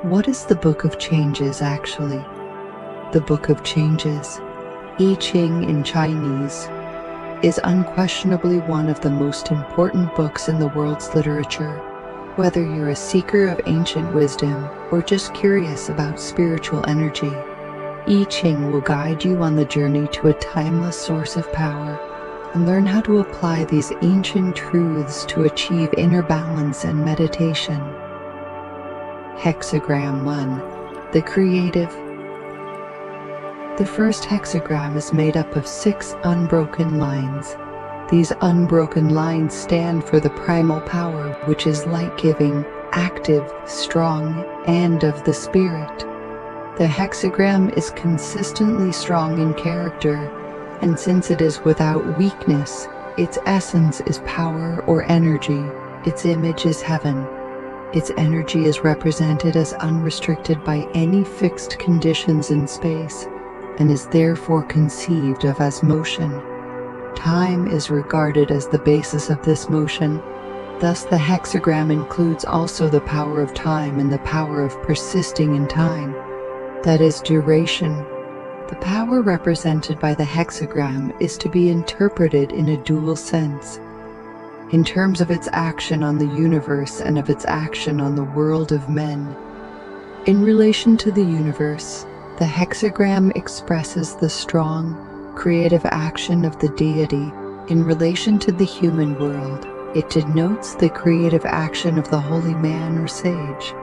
What is the Book of Changes actually? The Book of Changes, I Ching in Chinese, is unquestionably one of the most important books in the world's literature. Whether you're a seeker of ancient wisdom or just curious about spiritual energy, I Ching will guide you on the journey to a timeless source of power and learn how to apply these ancient truths to achieve inner balance and meditation. Hexagram 1. The Creative. The first hexagram is made up of 6 unbroken lines. These unbroken lines stand for the primal power, which is light-giving, active, strong, and of the spirit. The hexagram is consistently strong in character, and since it is without weakness, its essence is power or energy. Its image is heaven. Its energy is represented as unrestricted by any fixed conditions in space, and is therefore conceived of as motion. Time is regarded as the basis of this motion. Thus, the hexagram includes also the power of time and the power of persisting in time, that is, duration. The power represented by the hexagram is to be interpreted in a dual sense, in terms of its action on the universe and of its action on the world of men. In relation to the universe, the hexagram expresses the strong, creative action of the deity. In relation to the human world, it denotes the creative action of the holy man or sage,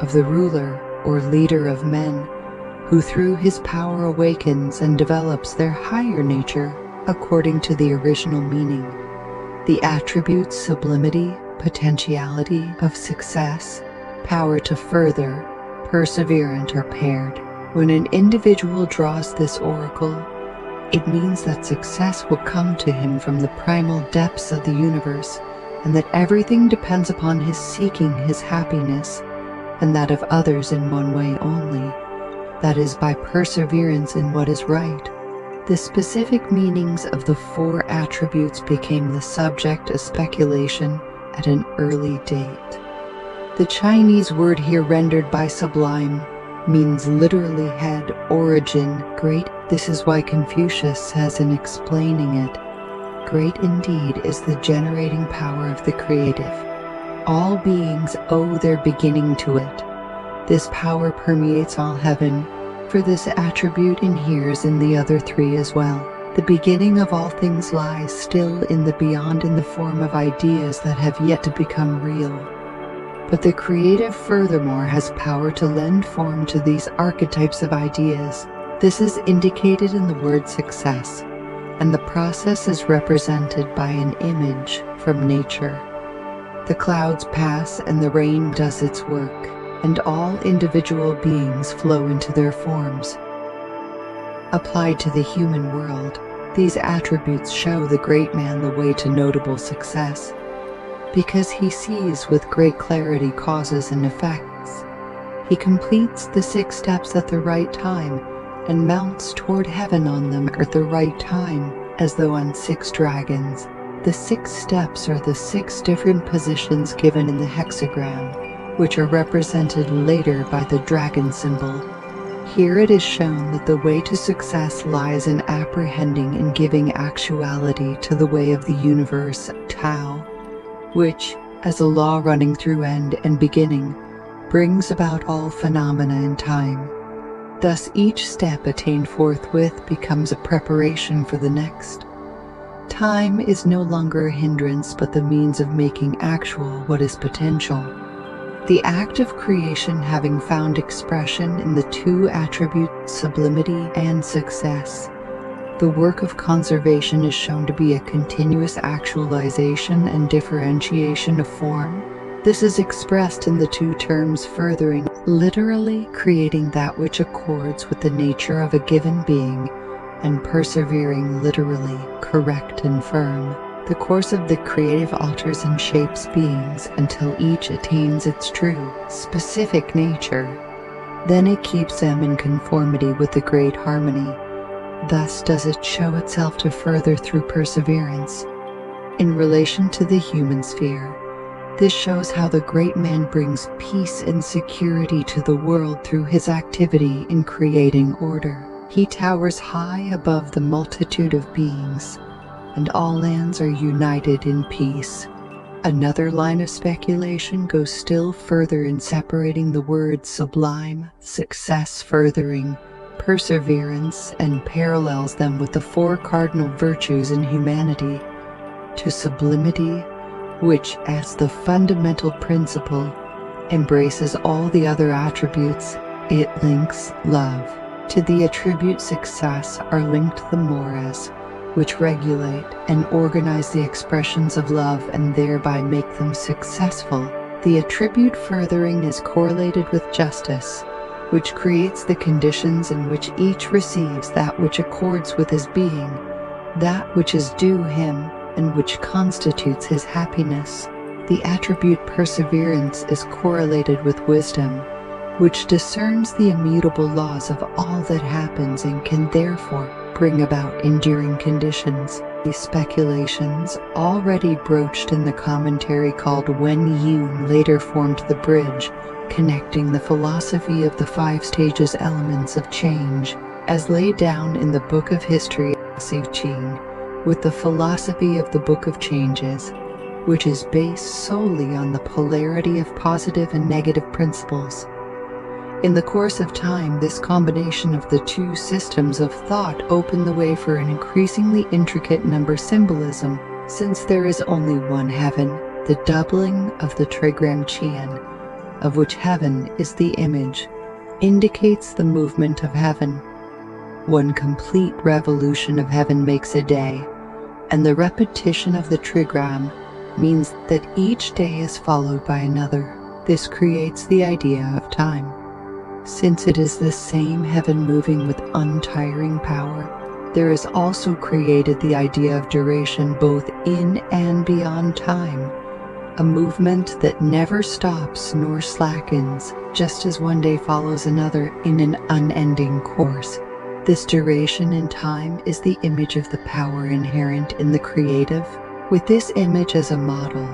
of the ruler or leader of men, who through his power awakens and develops their higher nature according to the original meaning. The attributes sublimity, potentiality of success, power to further, perseverant are paired. When an individual draws this oracle, it means that success will come to him from the primal depths of the universe, and that everything depends upon his seeking his happiness, and that of others in one way only, that is, by perseverance in what is right. The specific meanings of the 4 attributes became the subject of speculation at an early date. The Chinese word here rendered by sublime means literally head, origin, great. This is why Confucius says in explaining it, "Great indeed is the generating power of the creative. All beings owe their beginning to it. This power permeates all heaven, for this attribute inheres in the other 3 as well. The beginning of all things lies still in the beyond in the form of ideas that have yet to become real. But the creative furthermore has power to lend form to these archetypes of ideas. This is indicated in the word success, and the process is represented by an image from nature. The clouds pass and the rain does its work, and all individual beings flow into their forms. Applied to the human world, these attributes show the great man the way to notable success, because he sees with great clarity causes and effects. He completes the 6 steps at the right time and mounts toward heaven on them at the right time, as though on 6 dragons. The 6 steps are the 6 different positions given in the hexagram, which are represented later by the dragon symbol. Here it is shown that the way to success lies in apprehending and giving actuality to the way of the universe, Tao, which, as a law running through end and beginning, brings about all phenomena in time. Thus each step attained forthwith becomes a preparation for the next. Time is no longer a hindrance but the means of making actual what is potential. The act of creation having found expression in the 2 attributes sublimity and success, the work of conservation is shown to be a continuous actualization and differentiation of form. This is expressed in the 2 terms furthering, literally creating that which accords with the nature of a given being, and persevering literally, correct and firm. The course of the creative alters and shapes beings until each attains its true, specific nature. Then it keeps them in conformity with the great harmony. Thus does it show itself to further through perseverance. In relation to the human sphere, This shows how the great man brings peace and security to the world through his activity in creating order. He towers high above the multitude of beings, and all lands are united in peace. Another line of speculation goes still further in separating the words sublime, success furthering, perseverance, and parallels them with the four cardinal virtues in humanity. To sublimity, which, as the fundamental principle, embraces all the other attributes, it links love. To the attribute success are linked the mores, which regulate and organize the expressions of love and thereby make them successful. The attribute furthering is correlated with justice, which creates the conditions in which each receives that which accords with his being, that which is due him, and which constitutes his happiness. The attribute perseverance is correlated with wisdom, which discerns the immutable laws of all that happens and can therefore bring about enduring conditions. These speculations, already broached in the commentary called Wen Yun, later formed the bridge connecting the philosophy of the 5 stages elements of change, as laid down in the Book of History I Ching, with the philosophy of the Book of Changes, which is based solely on the polarity of positive and negative principles. In the course of time, this combination of the two systems of thought opened the way for an increasingly intricate number symbolism, since there is only one heaven, the doubling of the trigram Qian, of which heaven is the image, indicates the movement of heaven. One complete revolution of heaven makes a day, and the repetition of the trigram means that each day is followed by another. This creates the idea of time. Since it is the same heaven moving with untiring power, there is also created the idea of duration both in and beyond time, a movement that never stops nor slackens, just as one day follows another in an unending course. This duration in time is the image of the power inherent in the creative. With this image as a model,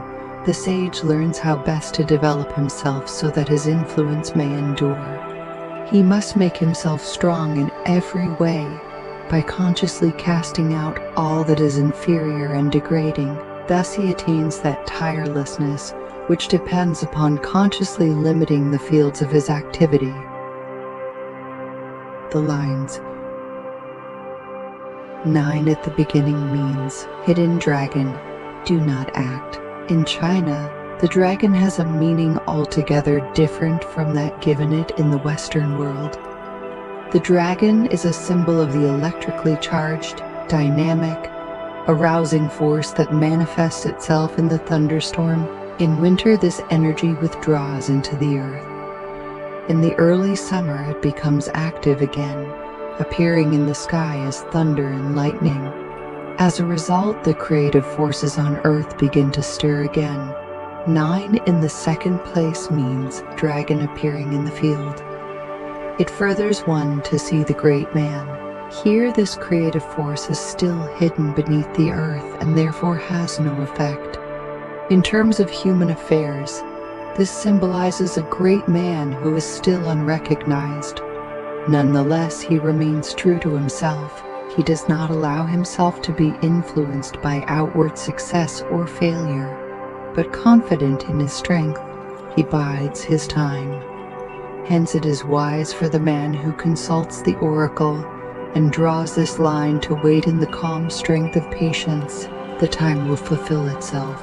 the sage learns how best to develop himself so that his influence may endure. He must make himself strong in every way by consciously casting out all that is inferior and degrading. Thus he attains that tirelessness which depends upon consciously limiting the fields of his activity. The lines 9 at the beginning means hidden dragon, do not act. In China, the dragon has a meaning altogether different from that given it in the Western world. The dragon is a symbol of the electrically charged, dynamic, arousing force that manifests itself in the thunderstorm. In winter, this energy withdraws into the earth. In the early summer, it becomes active again, appearing in the sky as thunder and lightning. As a result, the creative forces on earth begin to stir again. 9 in the second place means dragon appearing in the field. It furthers one to see the great man. Here, this creative force is still hidden beneath the earth and therefore has no effect. In terms of human affairs, this symbolizes a great man who is still unrecognized. Nonetheless, he remains true to himself. He does not allow himself to be influenced by outward success or failure, but confident in his strength, he bides his time. Hence it is wise for the man who consults the oracle and draws this line to wait in the calm strength of patience. The time will fulfill itself.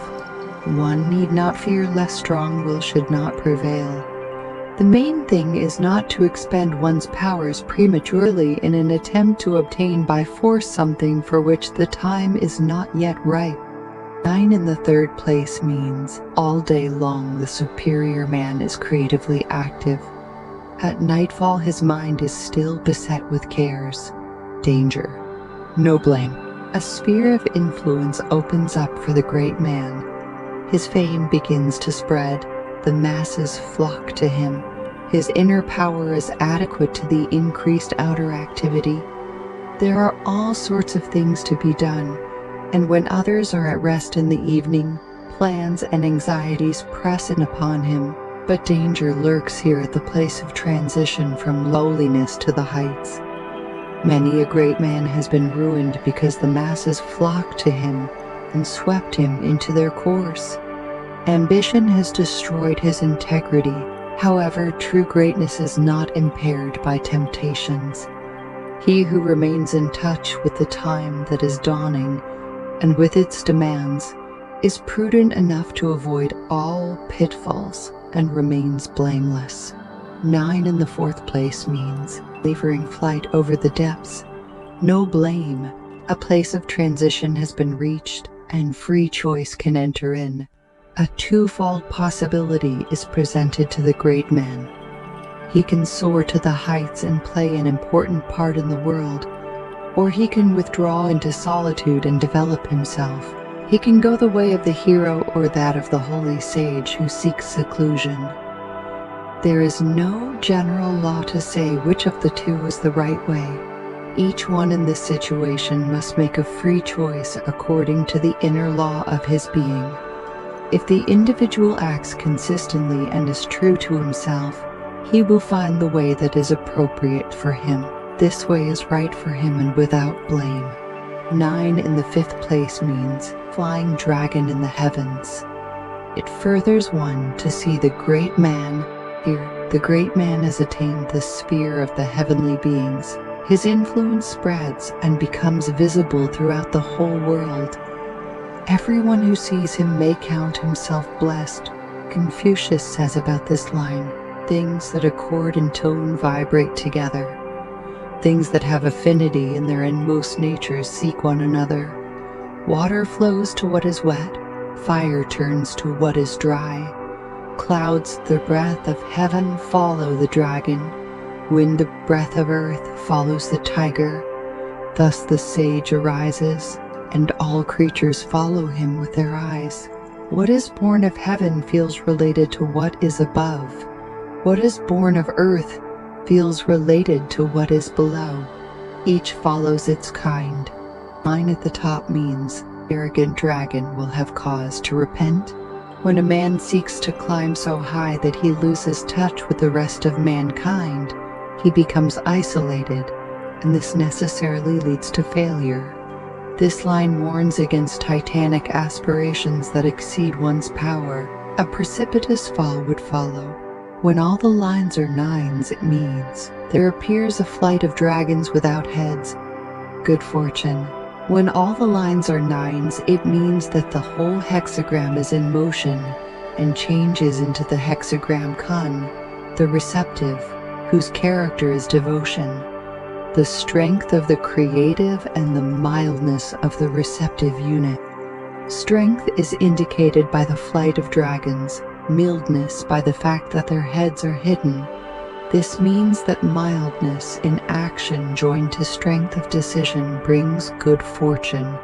One need not fear lest strong will should not prevail. The main thing is not to expend one's powers prematurely in an attempt to obtain by force something for which the time is not yet ripe. 9 in the third place means all day long the superior man is creatively active. At nightfall his mind is still beset with cares, danger, no blame. A sphere of influence opens up for the great man. His fame begins to spread, the masses flock to him. His inner power is adequate to the increased outer activity. There are all sorts of things to be done, and when others are at rest in the evening, plans and anxieties press in upon him, but danger lurks here at the place of transition from lowliness to the heights. Many a great man has been ruined because the masses flocked to him and swept him into their course. Ambition has destroyed his integrity. However, true greatness is not impaired by temptations. He who remains in touch with the time that is dawning and with its demands is prudent enough to avoid all pitfalls and remains blameless. 9 in the 4th place means wavering flight over the depths. No blame. A place of transition has been reached and free choice can enter in. A twofold possibility is presented to the great man. He can soar to the heights and play an important part in the world, or he can withdraw into solitude and develop himself. He can go the way of the hero or that of the holy sage who seeks seclusion. There is no general law to say which of the two is the right way. Each one in this situation must make a free choice according to the inner law of his being. If the individual acts consistently and is true to himself, he will find the way that is appropriate for him. This way is right for him and without blame. 9 in the 5th place means flying dragon in the heavens. It furthers one to see the great man. Here, the great man has attained the sphere of the heavenly beings. His influence spreads and becomes visible throughout the whole world. Everyone who sees him may count himself blessed. Confucius says about this line, things that accord in tone vibrate together. Things that have affinity in their inmost natures seek one another. Water flows to what is wet, fire turns to what is dry. Clouds, the breath of heaven, follow the dragon. Wind, the breath of earth, follows the tiger. Thus the sage arises, and all creatures follow him with their eyes. What is born of heaven feels related to what is above. What is born of earth feels related to what is below. Each follows its kind. 9 at the top means arrogant dragon will have cause to repent. When a man seeks to climb so high that he loses touch with the rest of mankind, he becomes isolated, and this necessarily leads to failure. This line warns against titanic aspirations that exceed one's power. A precipitous fall would follow. When all the lines are 9s, it means there appears a flight of dragons without heads. Good fortune. When all the lines are 9s, it means that the whole hexagram is in motion and changes into the hexagram kun, the receptive, whose character is devotion. The strength of the creative and the mildness of the receptive unit. Strength is indicated by the flight of dragons, mildness by the fact that their heads are hidden. This means that mildness in action joined to strength of decision brings good fortune.